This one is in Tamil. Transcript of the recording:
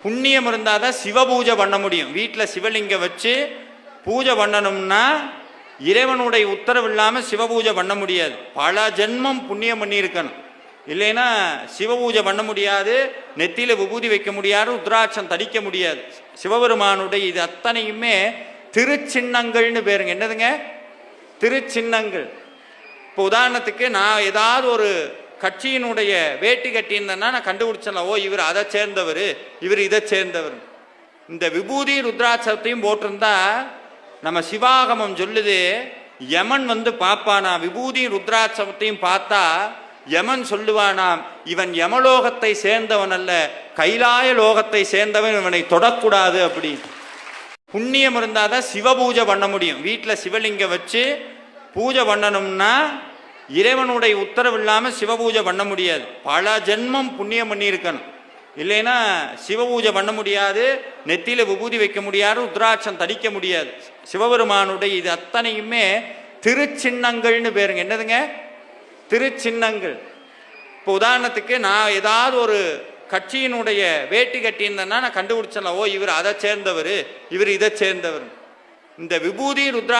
புண்ணியம் இருந்தால் தான் சிவ பூஜை பண்ண முடியும். வீட்டில் சிவலிங்கம் வச்சு பூஜை பண்ணணும்னா இறைவனுடைய உத்தரவு இல்லாமல் சிவ பூஜை பண்ண முடியாது. பல ஜென்மம் புண்ணியம் பண்ணியிருக்கணும், இல்லைன்னா சிவ பூஜை பண்ண முடியாது. நெத்தியில் விபூதி வைக்க முடியாது, உத்ராட்சம் தடிக்க முடியாது. சிவபெருமானுடைய இது அத்தனையுமே திருச்சின்னங்கள்னு பேருங்க. என்னதுங்க? திருச்சின்னங்கள். இப்போ உதாரணத்துக்கு நான் ஏதாவது ஒரு கட்சியினுடைய வேட்டி கட்டியிருந்தேன்னா நான் கண்டுபிடிச்சல, ஓ இவர் அதை சேர்ந்தவர், இவர் இதை சேர்ந்தவர். இந்த விபூதி ருத்ராட்சத்தையும் போட்டிருந்தா நம்ம சிவாகமம் சொல்லுது, யமன் வந்து பார்ப்பானா, விபூதி ருத்ராட்சத்தையும் பார்த்தா யமன் சொல்லுவானாம், இவன் யமலோகத்தை சேர்ந்தவன் அல்ல, கைலாய லோகத்தை சேர்ந்தவன், இவனை தொடக்கூடாது. அப்படி புண்ணியம் இருந்தால் தான் சிவ பூஜை பண்ண முடியும். வீட்டில் சிவலிங்கம் வச்சு பூஜை பண்ணணும்னா இறைவனுடைய உத்தரவு இல்லாமல் சிவ பூஜை பண்ண முடியாது. பல ஜென்மம் புண்ணியம் பண்ணியிருக்கணும், இல்லைன்னா சிவ பூஜை பண்ண முடியாது. நெத்தியில் விபூதி வைக்க முடியாது, உத்ராட்சம் தடிக்க முடியாது. சிவபெருமானுடைய இது அத்தனையுமே திருச்சின்னங்கள்னு பேருங்க. என்னதுங்க? திருச்சின்னங்கள். இப்போ உதாரணத்துக்கு நான் ஏதாவது ஒரு கட்சியினுடைய வேட்டி கட்டியிருந்தேன்னா நான் கண்டுபிடிச்சல, ஓ இவர் அதை சேர்ந்தவர், இவர் இதை சேர்ந்தவர். இந்த விபூதி ருத்ரா